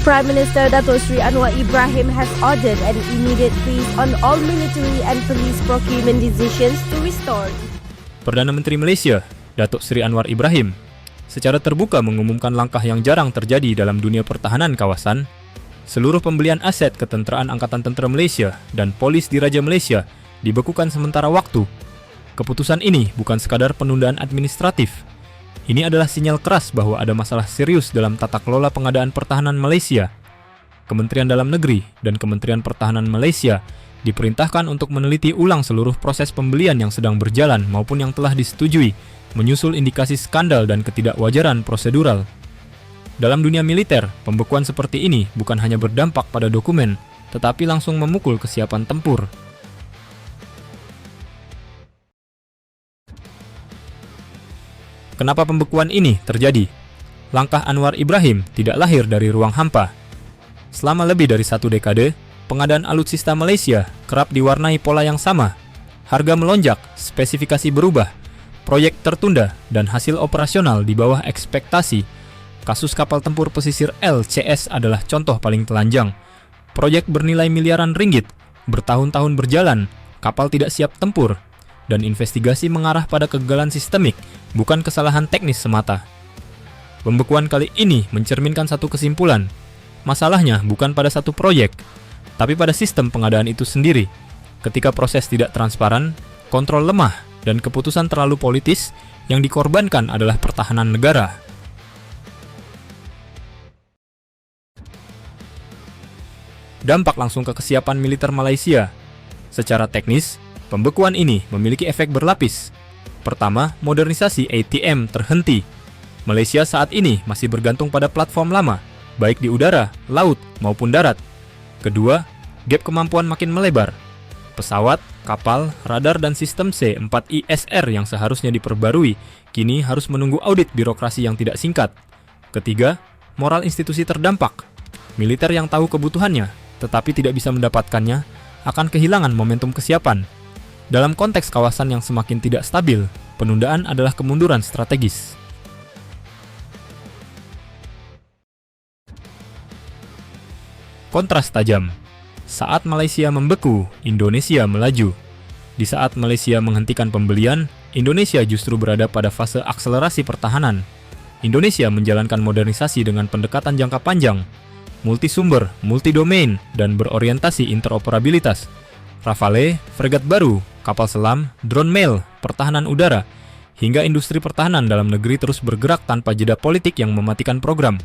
Prime Minister Datuk Seri Anwar Ibrahim has ordered an immediate freeze on all military and police procurement decisions to restore. Perdana Menteri Malaysia, Datuk Seri Anwar Ibrahim, secara terbuka mengumumkan langkah yang jarang terjadi dalam dunia pertahanan kawasan. Seluruh pembelian aset ketenteraan Angkatan Tentera Malaysia dan Polis Diraja Malaysia dibekukan sementara waktu. Keputusan ini bukan sekadar penundaan administratif. Ini adalah sinyal keras bahwa ada masalah serius dalam tata kelola pengadaan pertahanan Malaysia. Kementerian Dalam Negeri dan Kementerian Pertahanan Malaysia diperintahkan untuk meneliti ulang seluruh proses pembelian yang sedang berjalan maupun yang telah disetujui, menyusul indikasi skandal dan ketidakwajaran prosedural. Dalam dunia militer, pembekuan seperti ini bukan hanya berdampak pada dokumen, tetapi langsung memukul kesiapan tempur. Kenapa pembekuan ini terjadi? Langkah Anwar Ibrahim tidak lahir dari ruang hampa. Selama lebih dari 1 dekade, pengadaan alutsista Malaysia kerap diwarnai pola yang sama. Harga melonjak, spesifikasi berubah, proyek tertunda, dan hasil operasional di bawah ekspektasi. Kasus kapal tempur pesisir LCS adalah contoh paling telanjang. Proyek bernilai miliaran ringgit, bertahun-tahun berjalan, kapal tidak siap tempur, dan investigasi mengarah pada kegagalan sistemik, bukan kesalahan teknis semata. Pembekuan kali ini mencerminkan satu kesimpulan. Masalahnya bukan pada satu proyek, tapi pada sistem pengadaan itu sendiri. Ketika proses tidak transparan, kontrol lemah, dan keputusan terlalu politis, yang dikorbankan adalah pertahanan negara. Dampak langsung ke kesiapan militer Malaysia. Secara teknis, pembekuan ini memiliki efek berlapis. Pertama, modernisasi ATM terhenti. Malaysia saat ini masih bergantung pada platform lama, baik di udara, laut, maupun darat. Kedua, gap kemampuan makin melebar. Pesawat, kapal, radar, dan sistem C4ISR yang seharusnya diperbarui, kini harus menunggu audit birokrasi yang tidak singkat. Ketiga, moral institusi terdampak. Militer yang tahu kebutuhannya, tetapi tidak bisa mendapatkannya, akan kehilangan momentum kesiapan. Dalam konteks kawasan yang semakin tidak stabil, penundaan adalah kemunduran strategis. Kontras tajam. Saat Malaysia membeku, Indonesia melaju. Di saat Malaysia menghentikan pembelian, Indonesia justru berada pada fase akselerasi pertahanan. Indonesia menjalankan modernisasi dengan pendekatan jangka panjang, multisumber, multidomain, dan berorientasi interoperabilitas. Rafale, fregat baru, kapal selam, drone mail, pertahanan udara, hingga industri pertahanan dalam negeri terus bergerak tanpa jeda politik yang mematikan program.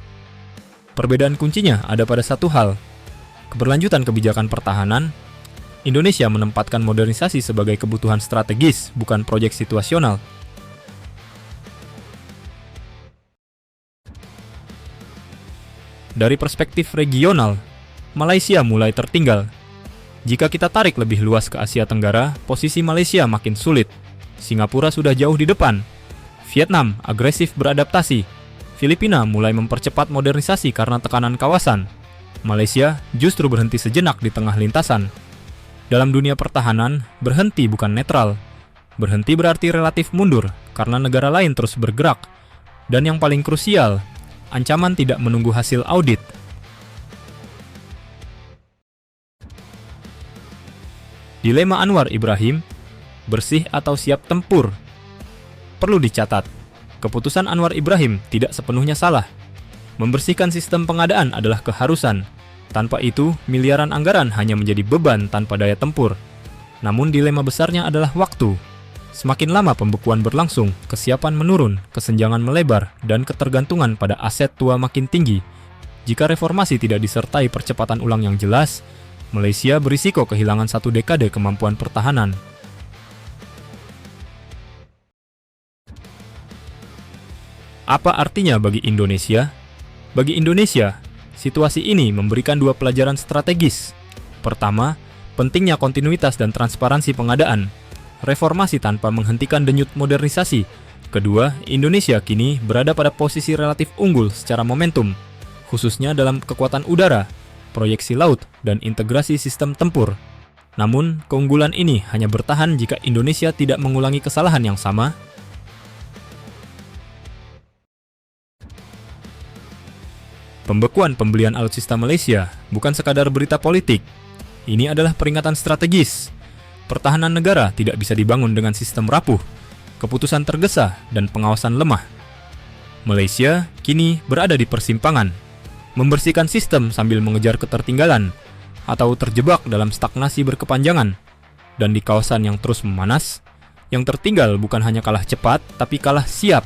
Perbedaan kuncinya ada pada satu hal. Keberlanjutan kebijakan pertahanan, Indonesia menempatkan modernisasi sebagai kebutuhan strategis, bukan proyek situasional. Dari perspektif regional, Malaysia mulai tertinggal. Jika kita tarik lebih luas ke Asia Tenggara, posisi Malaysia makin sulit. Singapura sudah jauh di depan. Vietnam agresif beradaptasi. Filipina mulai mempercepat modernisasi karena tekanan kawasan. Malaysia justru berhenti sejenak di tengah lintasan. Dalam dunia pertahanan, berhenti bukan netral. Berhenti berarti relatif mundur karena negara lain terus bergerak. Dan yang paling krusial, ancaman tidak menunggu hasil audit. Dilema Anwar Ibrahim, bersih atau siap tempur. Perlu dicatat, keputusan Anwar Ibrahim tidak sepenuhnya salah. Membersihkan sistem pengadaan adalah keharusan. Tanpa itu, miliaran anggaran hanya menjadi beban tanpa daya tempur. Namun dilema besarnya adalah waktu. Semakin lama pembekuan berlangsung, kesiapan menurun, kesenjangan melebar, dan ketergantungan pada aset tua makin tinggi. Jika reformasi tidak disertai percepatan ulang yang jelas, Malaysia berisiko kehilangan 1 dekade kemampuan pertahanan. Apa artinya bagi Indonesia? Bagi Indonesia, situasi ini memberikan 2 pelajaran strategis. Pertama, pentingnya kontinuitas dan transparansi pengadaan. Reformasi tanpa menghentikan denyut modernisasi. Kedua, Indonesia kini berada pada posisi relatif unggul secara momentum, khususnya dalam kekuatan udara, proyeksi laut, dan integrasi sistem tempur. Namun, keunggulan ini hanya bertahan jika Indonesia tidak mengulangi kesalahan yang sama. Pembekuan pembelian alutsista Malaysia bukan sekadar berita politik. Ini adalah peringatan strategis. Pertahanan negara tidak bisa dibangun dengan sistem rapuh, keputusan tergesa, dan pengawasan lemah. Malaysia kini berada di persimpangan, membersihkan sistem sambil mengejar ketertinggalan, atau terjebak dalam stagnasi berkepanjangan. Dan di kawasan yang terus memanas, yang tertinggal bukan hanya kalah cepat, tapi kalah siap.